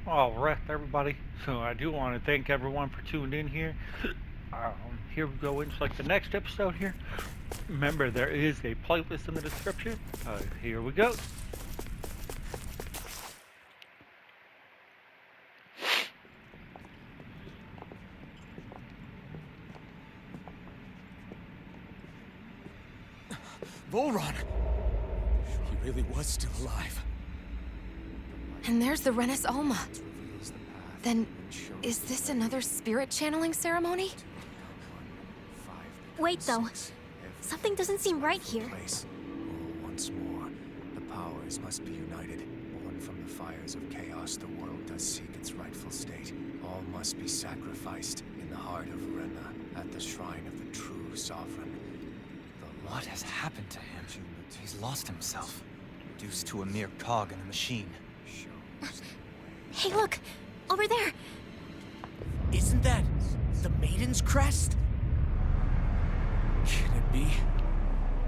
All right, everybody. So I do want to thank everyone for tuning in here. Here we go into like the next episode here. Remember, there is a playlist in the description. Here we go. Volron! He really was still alive. And there's the Renis Alma. Then, is this another spirit channeling ceremony? Wait, though. Something doesn't seem right here. Once more, the powers must be united. Born from the fires of chaos, the world does seek its rightful state. All must be sacrificed in the heart of Rena, at the shrine of the true sovereign. What has happened to him? He's lost himself, reduced to a mere cog in a machine. Hey, look! Over there! Isn't that the Maiden's crest? Can it be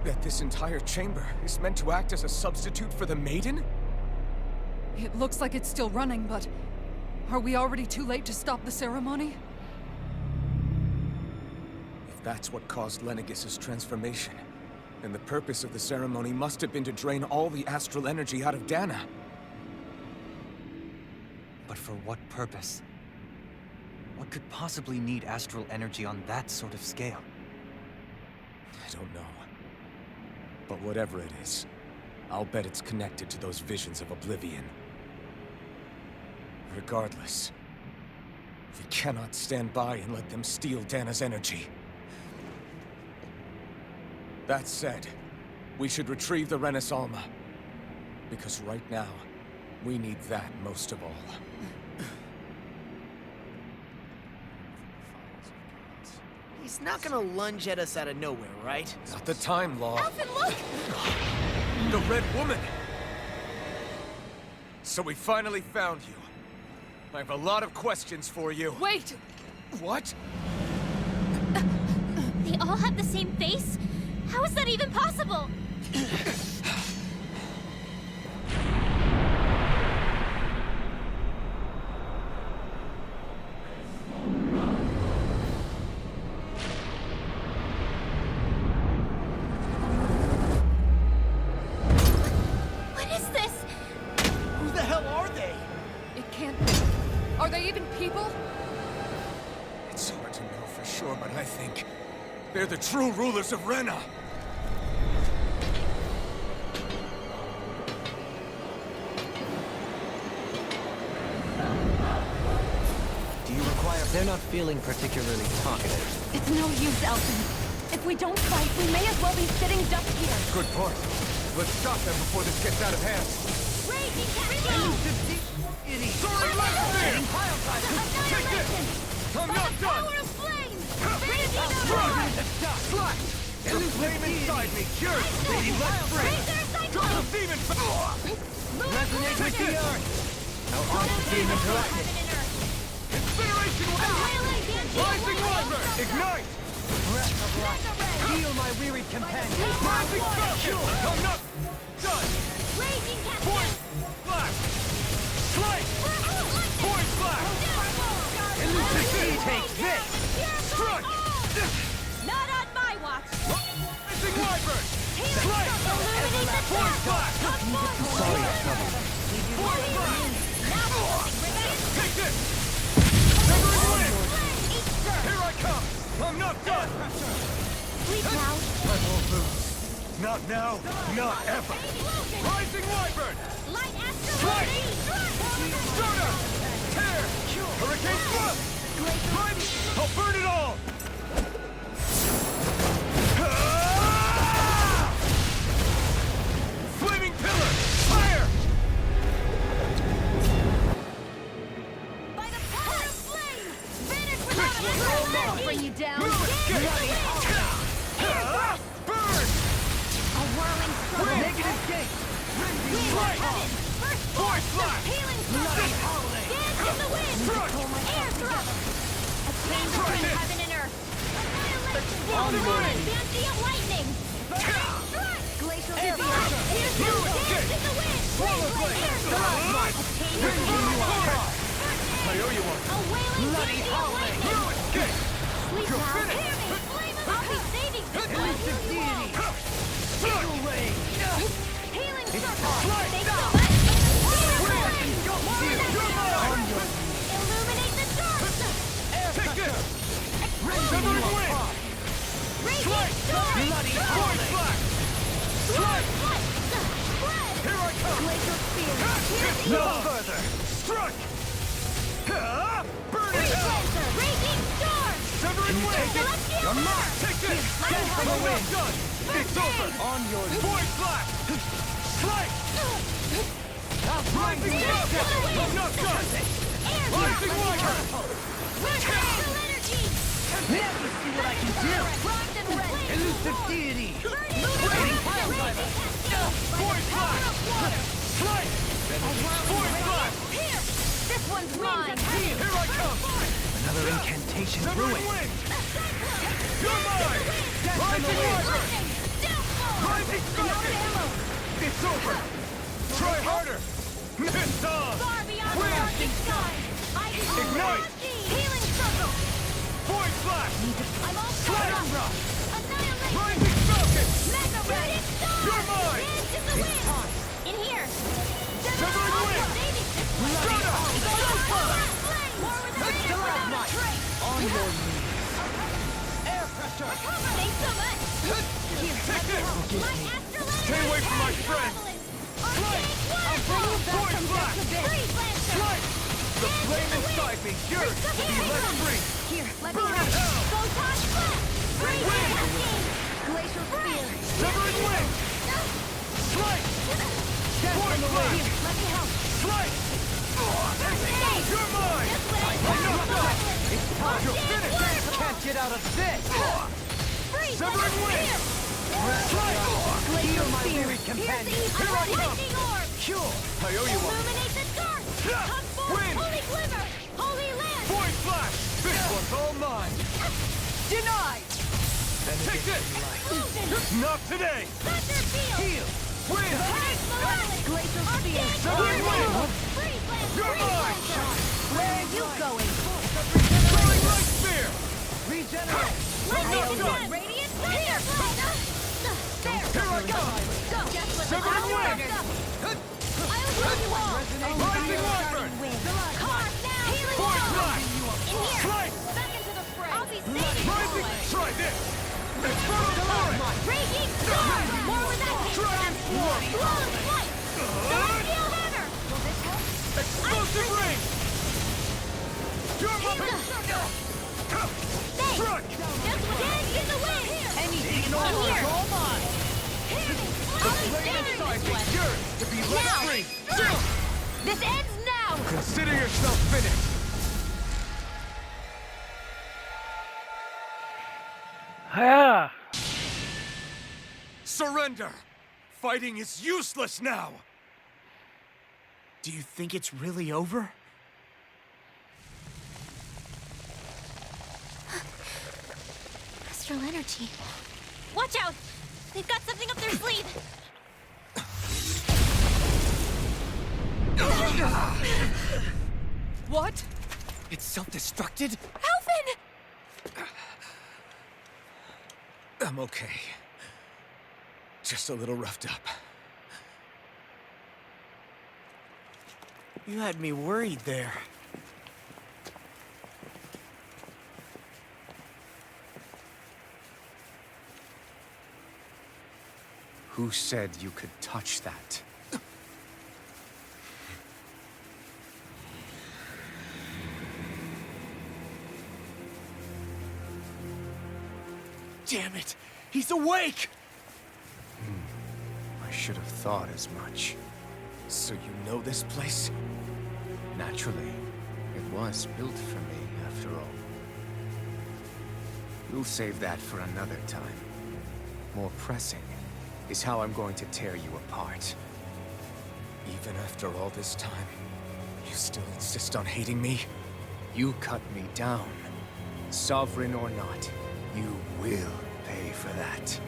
that this entire chamber is meant to act as a substitute for the Maiden? It looks like it's still running, but are we already too late to stop the ceremony? If that's what caused Lenegis' transformation, then the purpose of the ceremony must have been to drain all the astral energy out of Dana. But for what purpose? What could possibly need astral energy on that sort of scale? I don't know. But whatever it is, I'll bet it's connected to those visions of oblivion. Regardless, we cannot stand by and let them steal Dana's energy. That said, we should retrieve the Renis Alma. Because right now, we need that most of all. He's not gonna lunge at us out of nowhere, right? Not the time, Law. Alvin, look! The Red Woman! So we finally found you. I have a lot of questions for you. Wait! What? They all have the same face? How is that even possible? What is this? Who the hell are they? It can't be. Are they even people? It's hard to know for sure, but I think they're the true rulers of Rena. Do you require... They're not feeling particularly talkative. It's no use, Elton. If we don't fight, we may as well be sitting ducks here. Good point. Let's stop them before this gets out of hand. Raging Castle! Sorry, Annihilation! Take this! I'm not done! Power of flame! Raging Slash! Slash! The flame inside me cures! Lady, let's free! Drop the demon! Resonate with the earth! How all the demons interacted! Incineration Rising Wyvern! Ignite! Breath of life! Heal my wearied companion! Rising Falcon! I'm not done! Raging Point! Flash! Slice! Point flash! Take this! Strike! Not on my watch! Rising Wyvern! Slice! Illuminate the Point flash! Sorry, trouble. Point flash! Now Take this! Severing wind! Here I come! I'm not done! Sleep now. Not now, not ever! Rising Wyvern! Light astral Strike! strike! Stunner! Tear! Hurricane thrust! Right! I'll burn it all! Ah! Flaming pillar! Fire! By the power of flame! Vanish without a trace! Bring you down. Burn! A whirling storm! Negative gate! Strike! First Force flash! healing thrust! Dance in the wind! Crush! Air thrust! A chain between heaven and earth! Annihilation! Onward! Transient lightning! Strike! Glacial Air dance! pressure! Dance in the wind! Swallow blade! Air thrust! A chain between Fire! further! Strike! Burn it out! Raging storm! Severing Wing! Celestial You're hammer! mine! Take this! Death from the wind! Done! It's over! On your Void Blast! Strike! Rising Rocket! I'm not done! Rising Liger! Astral energy! Let me see what I can do! Primed and ready! Elusive deity! Burning Void Blast! Strike! Void Blast! Here! This one's mine! Here I come! Another incantation Severing ruined! Wing! You're mine! Rising Liger! Rising Rocket! It's over! Try harder! Miss on! Far beyond the Win! darkest sky! I Ignite! Healing circle! Void Blast! I'm all Strike! set up! Annihilate! Rising Falcon! Mega Ray! You're mine! Dance in the wind! In here! Severing Wing! Shut up! Let's go out, Mike! On your knees! Air pressure! Thanks so much! Here, Take this! my astral energy! Stay away from my friend! Strike! I'll bring you back from death to Freeze Lancer! Strike! The flame inside me yearns to be let free! Here, let me Burn help! it out! Photon Blast! Freeze Wing! Cascade! Glacial Spear! Severing Wing! Strike! Void Blast! Here, let me help! Strike! You're mine! I'm not done! It's time! You're finished! Can't get out of this! Freeze Severing Wing! Strike! Heal my Spear! weary companion! Here I come! Lightning Orb! Cure! I owe you one! Illuminate the dark! Come forth, Wind! holy glimmer! Holy land! Void Flash! This one's all mine! Denied! Take this! Fusion! Not today! Thunder Field! Heal! Wind! Burning Malevolent! Glacial Spear! Severing Wing! Freeze Lancer! You're Freeze mine! Lancer! Where are you going? Throwing Light Spear! Regenerate! I'm not done! Radiant Thunder! Here I come! Go! Just what the Severing Wing! I'll run you all! Rising Wyvern! Carve now! Healing Void Wall! Blast! In here! Strike! Back into the fray! I'll be saving Rising! you! Try this! Infernal Torrent! Raging Storm! More where that came from! Long Flight! Celestial Hammer! Will this help? Explosive Ring! You're my Thanks! Strike! Just what hands in the wind! Anything in In order here! is all mine! I'll be Flame saving inside this me one! yearns to be let Now! free! This ends now! Consider yourself finished! Ah! Surrender! Fighting is useless now! Do you think it's really over? Astral energy. Watch out! They've got something up their sleeve! What? It's self-destructed? Alvin! I'm okay. Just a little roughed up. You had me worried there. Who said you could touch that? Damn it! He's awake! I should have thought as much. So you know this place? Naturally. It was built for me, after all. We'll save that for another time. More pressing is how I'm going to tear you apart. Even after all this time, you still insist on hating me? You cut me down. Sovereign or not, you will pay for that.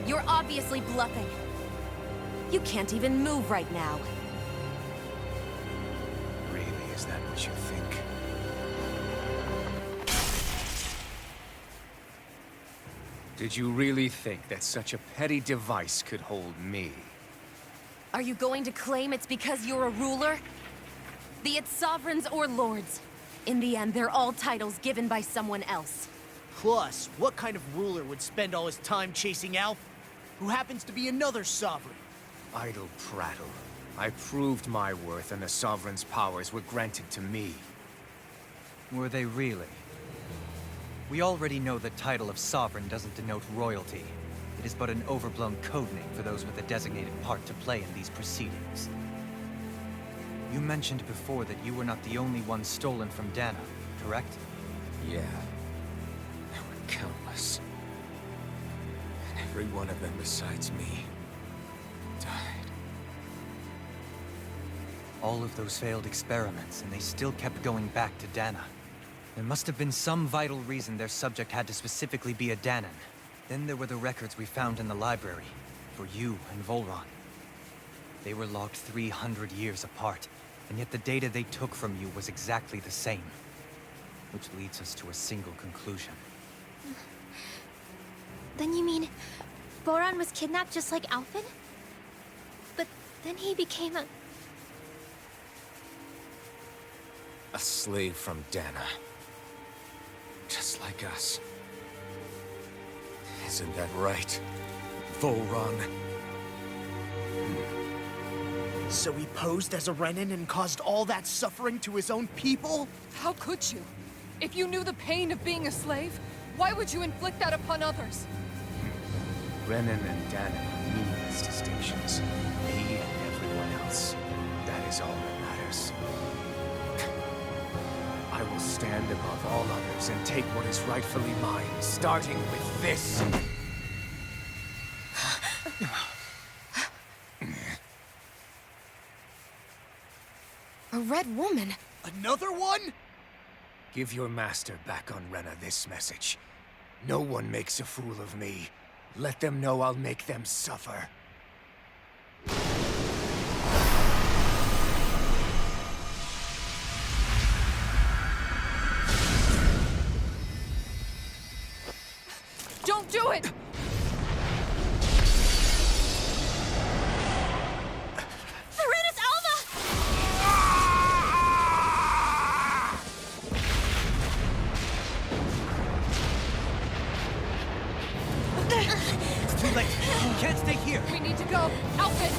You're obviously bluffing. You can't even move right now. Really, is that what you think? Did you really think that such a petty device could hold me? Are you going to claim it's because you're a ruler? Be it sovereigns or lords. In the end, they're all titles given by someone else. Plus, what kind of ruler would spend all his time chasing Alpha? who happens to be another sovereign. Idle prattle. I proved my worth and the Sovereign's powers were granted to me. Were they really? We already know the title of Sovereign doesn't denote royalty. It is but an overblown codename for those with a designated part to play in these proceedings. You mentioned before that you were not the only one stolen from Dana, correct? Yeah. There were countless. And every one of them besides me died. All of those failed experiments, and they still kept going back to Dana. There must have been some vital reason their subject had to specifically be a Danan. Then there were the records we found in the library, for you and Volron. They were logged 300 years apart, and yet the data they took from you was exactly the same. Which leads us to a single conclusion. Then you mean Boran was kidnapped just like Alphen? But then he became a... A slave from Dana. Just like us. Isn't that right, Volron? So he posed as a Renan and caused all that suffering to his own people? How could you? If you knew the pain of being a slave, why would you inflict that upon others? Renan and Dana are meaningless distinctions. Me and everyone else. That is all that matters. I will stand above all others and take what is rightfully mine, starting with this. A red woman? Another one? Give your master back on Rena this message. No one makes a fool of me. Let them know I'll make them suffer. Don't do it! Serenus Alva! It's too late! You can't stay here! We need to go! Alphen!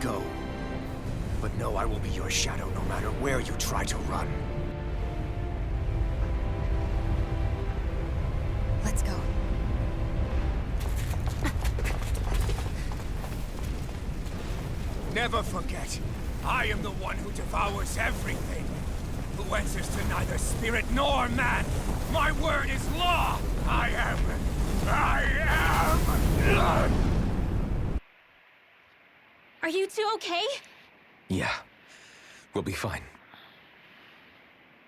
Go. But know I will be your shadow no matter where you try to run. Let's go. Never forget, I am the one who devours everything. Who answers to neither spirit nor man. My word is law. I am. Are you two okay? Yeah. We'll be fine.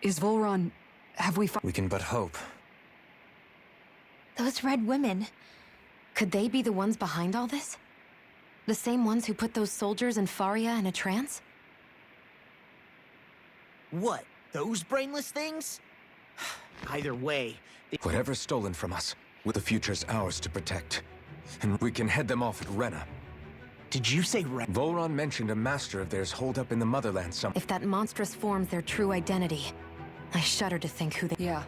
Is Volron... have we We can but hope. Those red women. Could they be the ones behind all this? The same ones who put those soldiers in Faria in a trance? What? Those brainless things? Either way, Whatever's stolen from us, with the future's ours to protect. And we can head them off at Rena. did you say Ren? Volron mentioned a master of theirs holed up in the motherland somewhere. If that monstrous form's their true identity, I shudder to think who they... Yeah.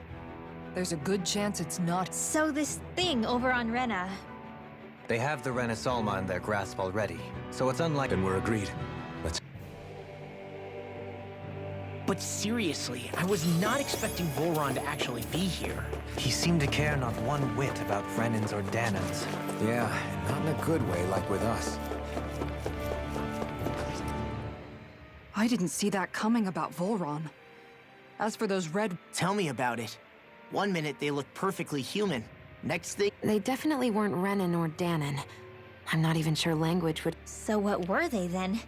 There's a good chance it's not. So this thing over on Rena, They have the Renasalma in their grasp already, so it's unlikely. Then we're agreed. Let's... But seriously, I was not expecting Voron to actually be here. He seemed to care not one whit about Renans or Danans. Yeah, not in a good way like with us. I didn't see that coming about Volron. As for those red... Tell me about it. One minute they look perfectly human. Next thing... They definitely weren't Renan or Danan. I'm not even sure language would... so what were they then?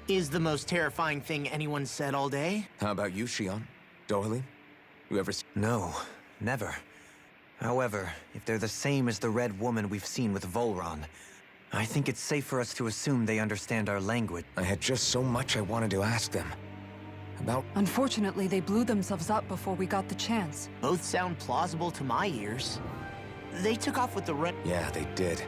Is the most terrifying thing anyone said all day? How about you, Shion? Dohalim? You ever seen... No, never. However, if they're the same as the Red Woman we've seen with Volron, I think it's safe for us to assume they understand our language. I had just so much I wanted to ask them. About... Unfortunately, they blew themselves up before we got the chance. Both sound plausible to my ears. They took off with the red... Yeah, they did.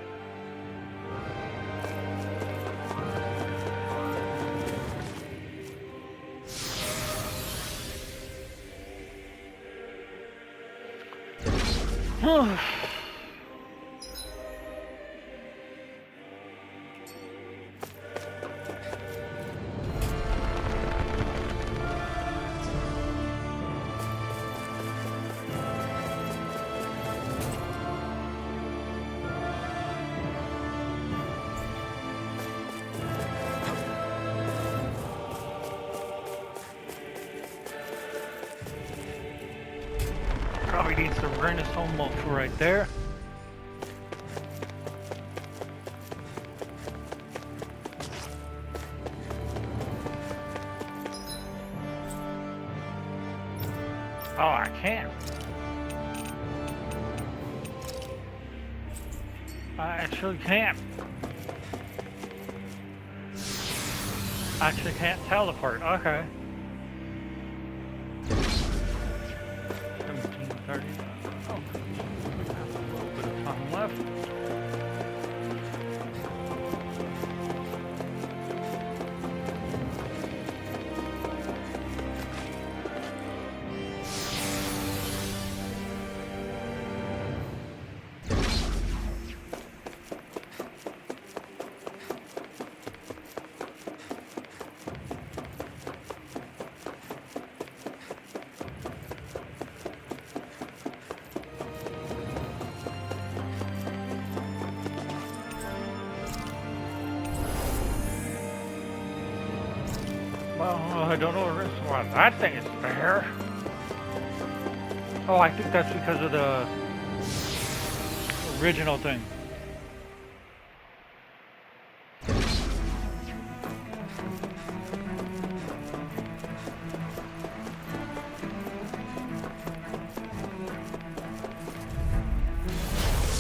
Probably needs the Renaissance right there. Oh, I can't. I actually can't. I actually can't teleport. Okay. 17:30. Oh, we have a little bit of time left. Well, I don't know why that thing is there. Oh, I think that's because of the original thing.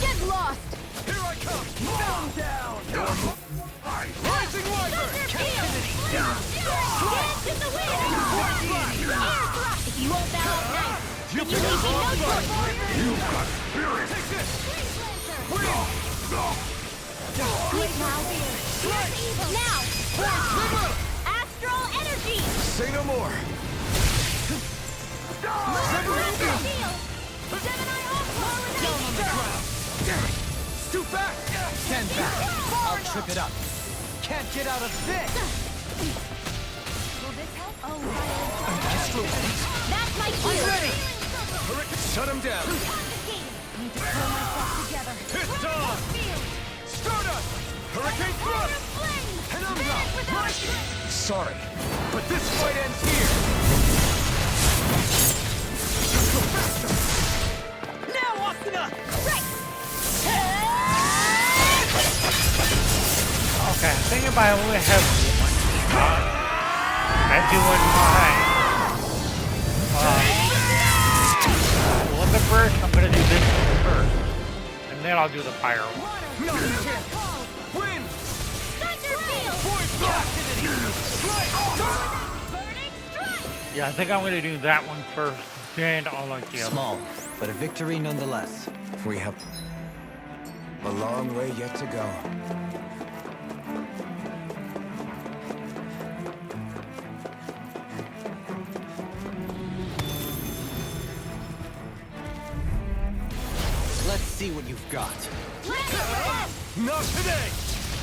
Get lost! Here I come! Down! Rising Wyvern! Get into the wind! Air thrust! If you won't bow out nice, then you leave me no choice! You've got spirit! Take this! Wind! Good now! Now! Astral energy! Say no more! Master Seal! Gemini Aqua! Stoop back! Stand back! I'll trip it up. Can't get out of this! Will this help? Oh, that's my cue! I'm ready! Shut him down! Need to pull myself together. Pissed off! Stardust! Hurricane Thrust! Penumbra! Rush! Sorry, but this fight ends here! Go faster! Now, Asuna! Right! Okay, I think if I only have one shot, I do one mine. Look first, I'm gonna do this one first. And then I'll do the fire one. Wind! Thunder Field! Void Blast! Burning Strike! Yeah, I think I'm gonna do that one first, then I'll like the other. Small, but a victory nonetheless. We have a long way yet to go. see what you've got. Not today!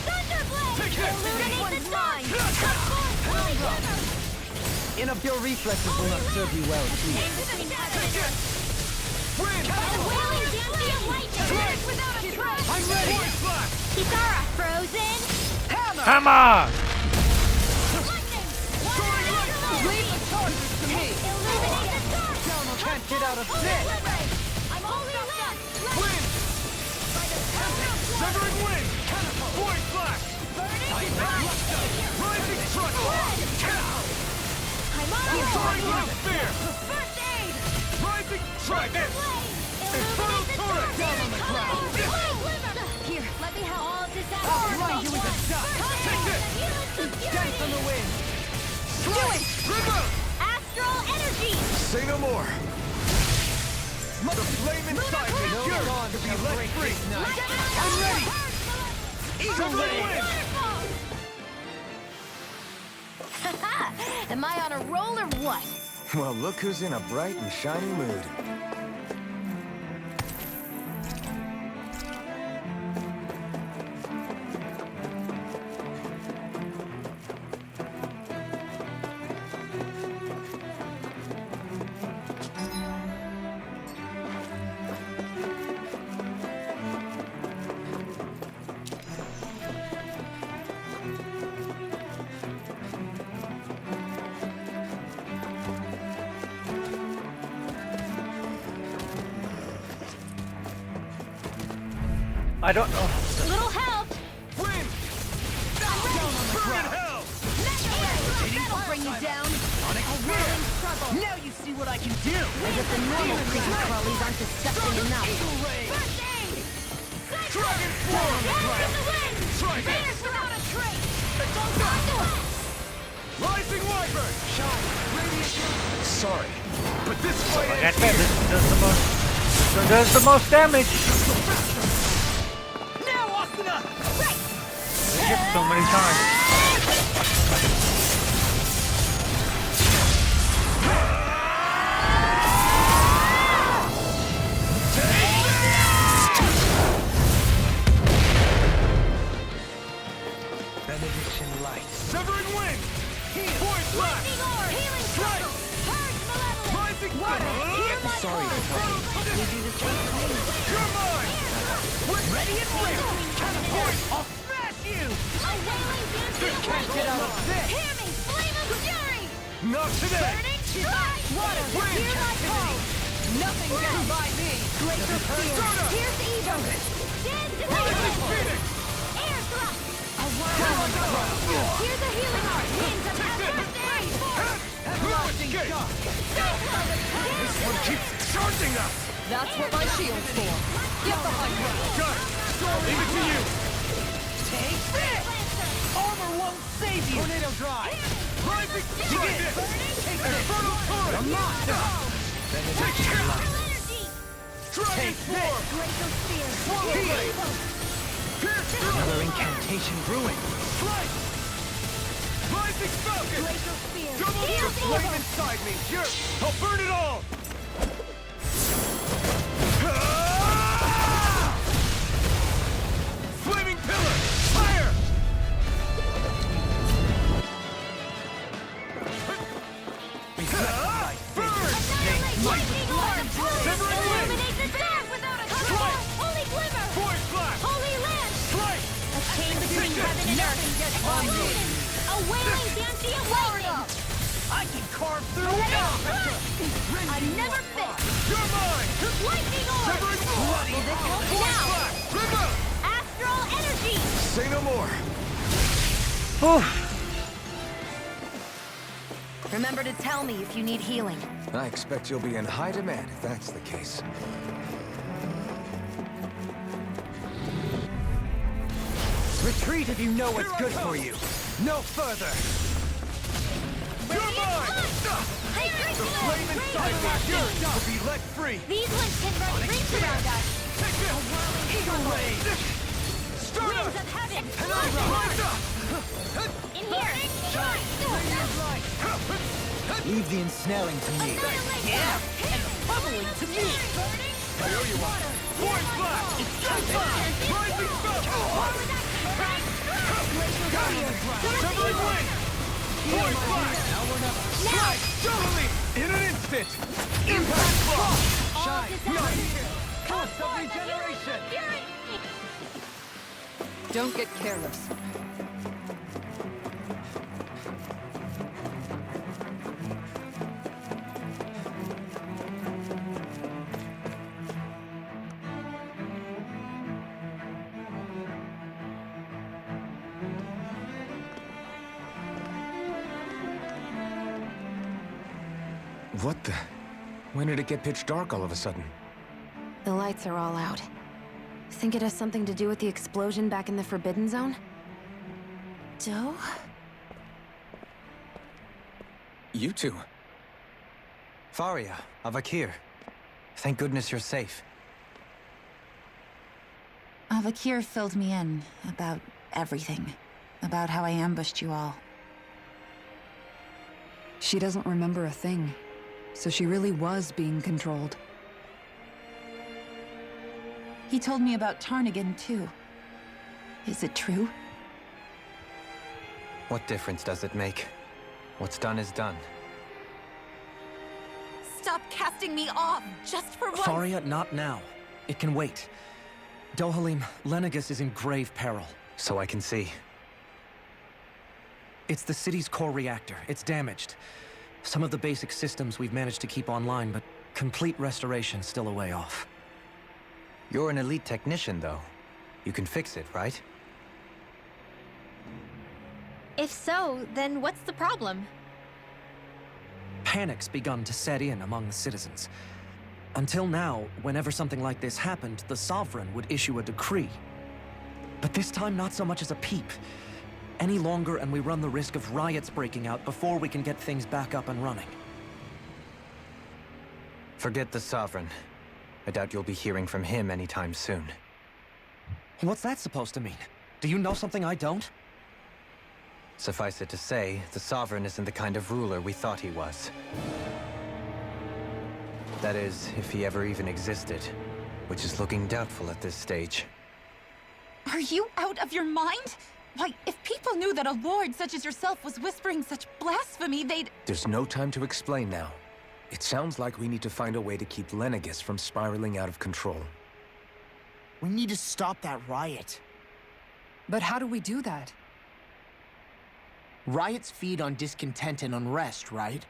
Thunderblade! Take it! Illuminate the dark! Holy glimmer! Your reflexes will not serve you well, too. Win! Wailing Dancy of lightning! Without a trace! I'm ready! Kisara, frozen! Hammer! Leave the charges to me! Illuminate the dark! Can't get out of Holy this! glimmer! I'm holy land! Win! Severing wind! Void flash! Burning Rising strike! I'm on a Soaring roll! wind spear! First aid! Rising trident! Infernal turret! Down on the ground! Here, let me have all of this out. I'll grind you into dust! Take this! Dance on the wind! River! Astral energy! Say no more! The flame inside me No yearns dawn to be shall let break free! this night. I'm ready! Eagle Wing! Am I on a roll or what? Well, look who's in a bright and shiny mood. I don't know. Little help! Win! Burn in hell! That'll bring you down. A whirling struggle. Now you see what I can do! As if the normal creepy crawlies aren't disgusting enough. First aid! Dragon form! Down in the wind! Trident! Fierce without a trace! Don't talk to us! Rising wyvern! Sorry, but this fight Like I ends said, here. this one does the most damage. Now, Asuna! Hit so many times. Benediction light. Severing wind! Void blast! Lightning orb! Healing circle! Purge malevolence! Rising Water! thunder! Hear my Sorry to call! trouble you. You do the same for me. You're mine! Ready and ready! I'll smash you! A wailing dancy of Can't get out of this! Hear me! Flame of fury! Not today! Burning strike! Water, Hear my call! Nothing gets by me! Glacial spear! Here's the ego! Dance to Rising the phoenix! Air thrust! A whirlwind! Here's a healing art! Winds of first aid! Blast gate! This one keeps charging us! That's what my shield's for. Get behind me. Got it! Leave it to you! Take this! Armor won't save you! Tornado drive! Rising trident! Infernal turret! A monster! Benediction light. Energy! Dragon form! Glacial spear! Swallow blade! Pierce through! Another incantation ruined. Slice! Rising falcon! Glacial spear! Double the Here's flame evil! inside me! Here! I'll burn it all! Flaming pillar! Fire! Burn! Annihilate lightning orb! Severing wind! Illuminate the dark without a trace! Holy glimmer! Void blast! Holy land! Slice! A chain between heaven and earth! A wailing dancy of lightning! I can carve through A never fit! You're mine! Lightning orb! Severing blood! Will this help now? Blast! River! Astral energy! Say no more! Whew. Remember to tell me if you need healing. I expect you'll be in high demand if that's the case. Retreat if you know what's good for you. No further. You're mine! The flame inside me yearns to be let free! These winds can run rings around us! Take this! Eagle ray! Start Winds us! of heaven! And I rise up! In here! Leave the ensnaring to me. Yeah! and bubbling to me! Burning Here you are. Force blast! Rising smoke! Severing wing! Force blast! Now we're not. Strike! Totally! In an instant! Impact block! Shine! Not here! Force of regeneration! Don't get careless. What the? When did it get pitch dark all of a sudden? The lights are all out. Think it has something to do with the explosion back in the Forbidden Zone? Doe? You two. Faria, Avakir. Thank goodness you're safe. Avakir filled me in about everything. About how I ambushed you all. She doesn't remember a thing. So she really was being controlled. He told me about Tarnigan, too. Is it true? What difference does it make? What's done is done. Stop casting me off, just for once! Faria, not now. It can wait. Dohalim, Lenegis is in grave peril. So I can see. It's the city's core reactor. It's damaged. Some of the basic systems we've managed to keep online, but complete restoration's still a way off. You're an elite technician, though. You can fix it, right? If so, then what's the problem? Panic's begun to set in among the citizens. Until now, whenever something like this happened, the Sovereign would issue a decree. But this time, not so much as a peep. Any longer, and we run the risk of riots breaking out before we can get things back up and running. Forget the Sovereign. I doubt you'll be hearing from him anytime soon. What's that supposed to mean? Do you know something I don't? Suffice it to say, the Sovereign isn't the kind of ruler we thought he was. That is, if he ever even existed, which is looking doubtful at this stage. Are you out of your mind? Why, if people knew that a lord such as yourself was whispering such blasphemy, they'd... There's no time to explain now. It sounds like we need to find a way to keep Lenegis from spiraling out of control. We need to stop that riot. But how do we do that? Riots feed on discontent and unrest, right?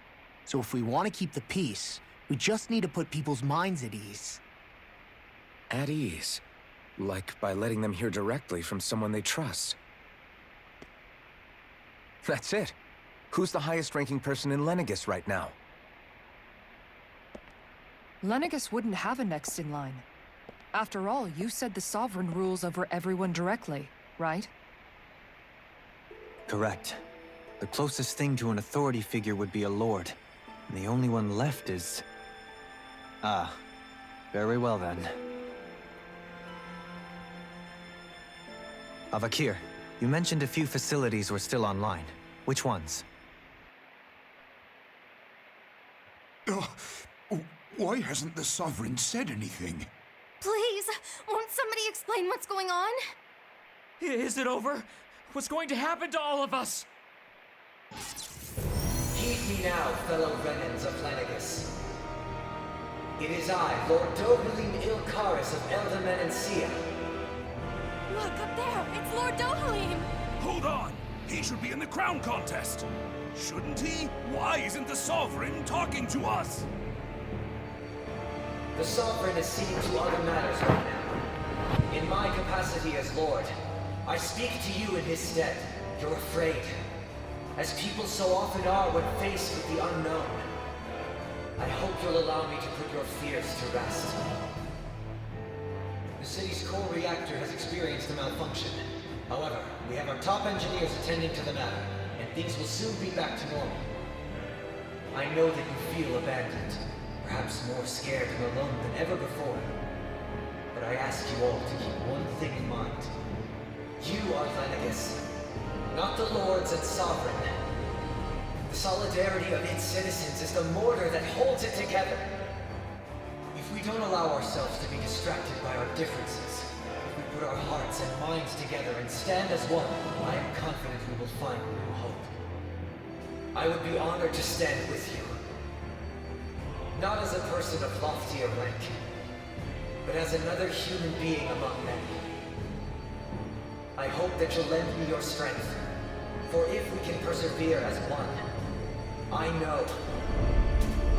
So if we want to keep the peace, we just need to put people's minds at ease. At ease? Like by letting them hear directly from someone they trust. That's it. Who's the highest-ranking person in Lenegis right now? Lenegis wouldn't have a next in line. After all, you said the Sovereign rules over everyone directly, right? Correct. The closest thing to an authority figure would be a lord. And the only one left is... Ah. Very well then. Avakir, you mentioned a few facilities were still online. Which ones? Why hasn't the Sovereign said anything? Please, won't somebody explain what's going on? Is it over? What's going to happen to all of us? Heed me now, fellow Renans of Lenegis. It is I, Lord Dohalim Ilkaris of Elda Menancia. Look, up there! It's Lord Dohalim! Hold on! He should be in the crown contest! Shouldn't he? Why isn't the Sovereign talking to us? The Sovereign is seeing to other matters right now. In my capacity as Lord, I speak to you in his stead. You're afraid. As people so often are when faced with the unknown. I hope you'll allow me to put your fears to rest. The city's core reactor has experienced a malfunction. However, we have our top engineers attending to the matter, and things will soon be back to normal. I know that you feel abandoned, perhaps more scared and alone than ever before. But I ask you all to keep one thing in mind. You are Lenegis, not the Lords and Sovereign. The solidarity of its citizens is the mortar that holds it together. If we we don't allow ourselves to be distracted by our differences, if we put our hearts and minds together and stand as one, I am confident we will find new hope. I would be honored to stand with you. Not as a person of loftier rank, but as another human being among many. I hope that you'll lend me your strength, for if we can persevere as one, I know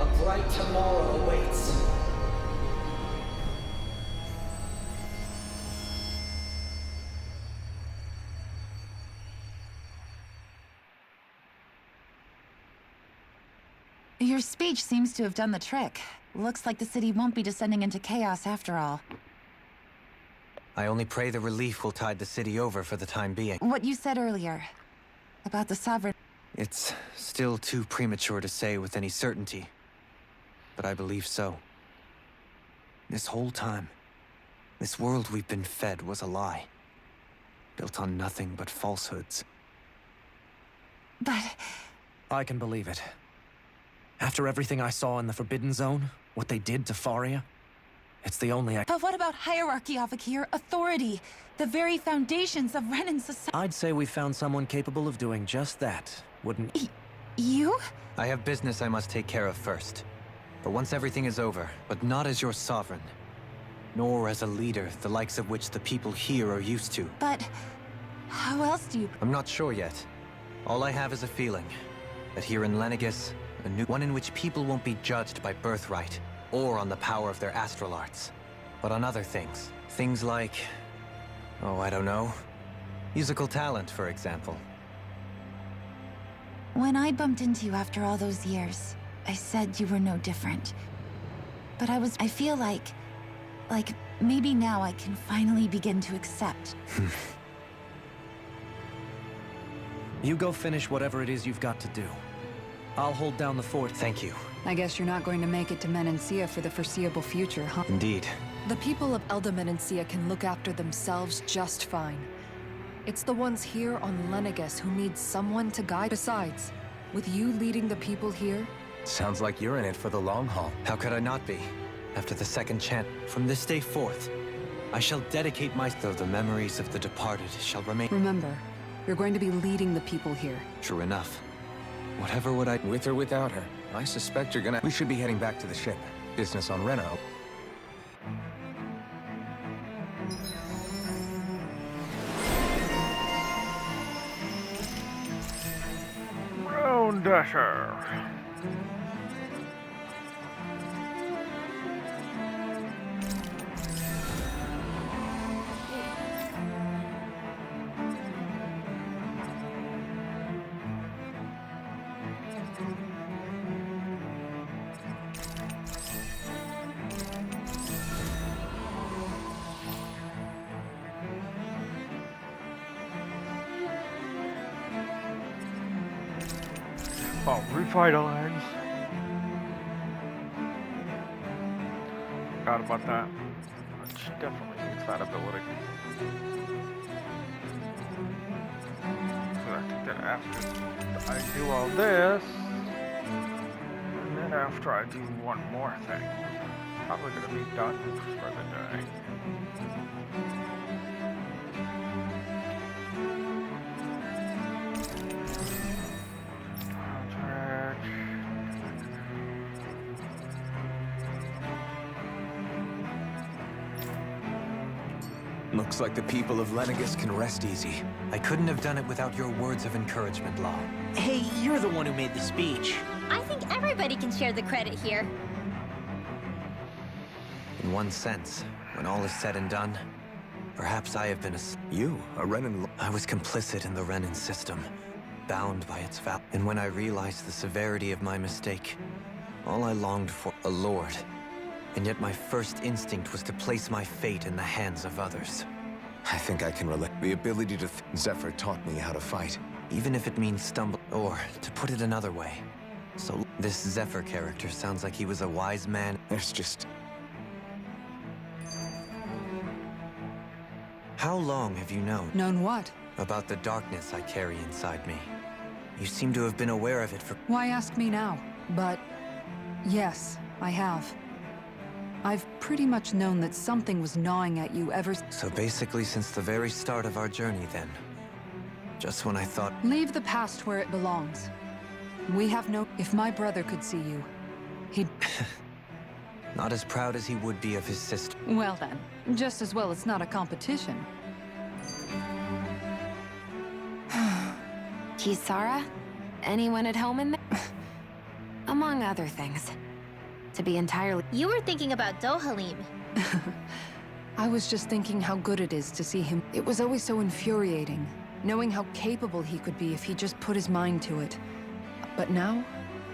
a bright tomorrow awaits. Your speech seems to have done the trick. Looks like the city won't be descending into chaos after all. I only pray the relief will tide the city over for the time being. What you said earlier about the Sovereign... It's still too premature to say with any certainty, but I believe so. This whole time, this world we've been fed was a lie, built on nothing but falsehoods. But... I can believe it. After everything I saw in the Forbidden Zone, what they did to Faria, it's the only... But what about hierarchy, Avakir? Authority? The very foundations of Renan society? I'd say we found someone capable of doing just that, wouldn't... You? I have business I must take care of first. But once everything is over, but not as your sovereign, nor as a leader, the likes of which the people here are used to. But... how else do you... I'm not sure yet. All I have is a feeling that here in Lenegis, a new one in which people won't be judged by birthright or on the power of their astral arts, but on other things. Things like, oh, I don't know, musical talent, for example. When I bumped into you after all those years, I said you were no different. But I feel like maybe now I can finally begin to accept. You go finish whatever it is you've got to do. I'll hold down the fort. Thank you. I guess you're not going to make it to Menancia for the foreseeable future, huh? Indeed. The people of Elda Menancia can look after themselves just fine. It's the ones here on Lenegis who need someone to guide. Besides, with you leading the people here... Sounds like you're in it for the long haul. How could I not be? After the second chant, from this day forth, I shall dedicate though the memories of the departed shall remain. Remember, you're going to be leading the people here. True enough. Whatever would I... With or without her, I suspect you're gonna... We should be heading back to the ship. Business on Reno. Round Dasher. Oh, revitalize. Forgot about that. Which definitely needs that ability. So I think that after I do all this, and then after I do one more thing, probably gonna be done for the day. Looks like the people of Lenegis can rest easy. I couldn't have done it without your words of encouragement, Law. Hey, you're the one who made the speech. I think everybody can share the credit here. In one sense, when all is said and done, perhaps I have been You, a Renan... I was complicit in the Renan system, bound by its vow. And when I realized the severity of my mistake, all I longed for, a lord. And yet my first instinct was to place my fate in the hands of others. I think I can relate. The ability to... Zephyr taught me how to fight. Even if it means stumble... Or, to put it another way. So, this Zephyr character sounds like he was a wise man. There's just... How long have you known? Known what? About the darkness I carry inside me. You seem to have been aware of it for... Why ask me now? But... yes, I have. I've pretty much known that something was gnawing at you ever So basically since the very start of our journey then. Just when I thought... Leave the past where it belongs. We have no... If my brother could see you, he'd... Not as proud as he would be of his sister. Well then, just as well it's not a competition. Kisara? Anyone at home in there? Among other things. To be entirely... You were thinking about Dohalim. I was just thinking how good it is to see him. It was always so infuriating, knowing how capable he could be if he just put his mind to it. But now,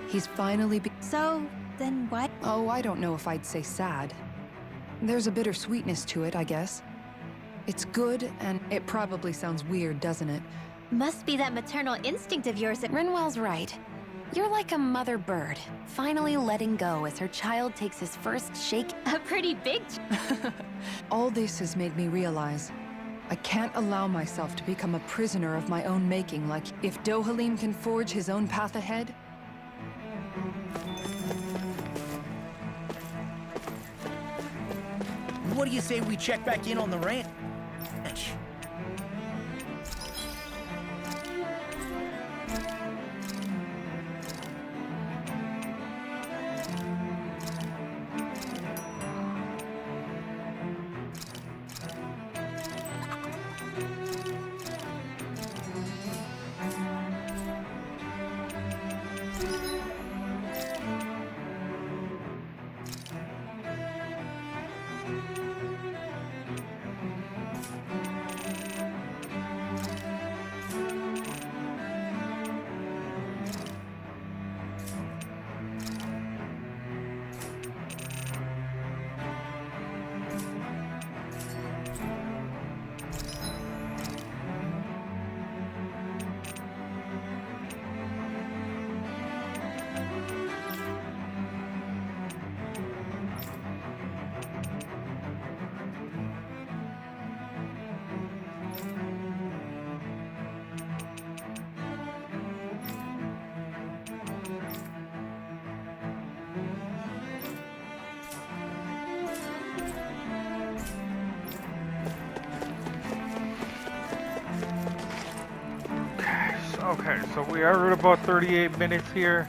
he's finally So, then what? Oh, I don't know if I'd say sad. There's a bittersweetness to it, I guess. It's good, and it probably sounds weird, doesn't it? Must be that maternal instinct of yours that... Rinwell's right. You're like a mother bird, finally letting go as her child takes his first shake. A pretty big... All this has made me realize I can't allow myself to become a prisoner of my own making. Like, if Dohalim can forge his own path ahead... What do you say we check back in on the ranch? Okay, so we are at about 38 minutes here.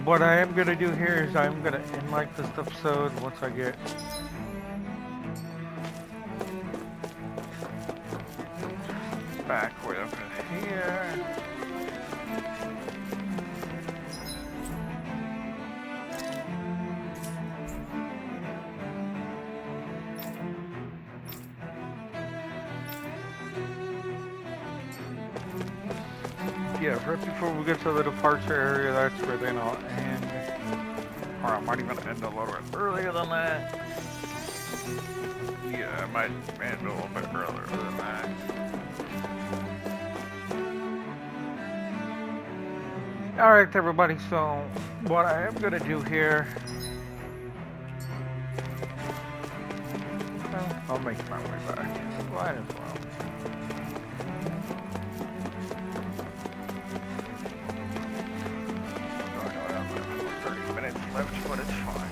What I am gonna do here is I'm gonna end like this episode once I get back way up in here. Yeah, right before we get to the departure area, that's where then I'll end. Or I might even end a little bit earlier than that. Yeah, I might end a little bit earlier than that. Alright everybody, so what I am going to do here... Well, I'll make my way back. Might as well. 30 minutes left, but it's fine.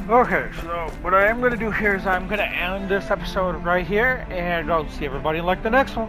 Okay, so what I am going to do here is I'm going to end this episode right here, and I'll see everybody in like the next one.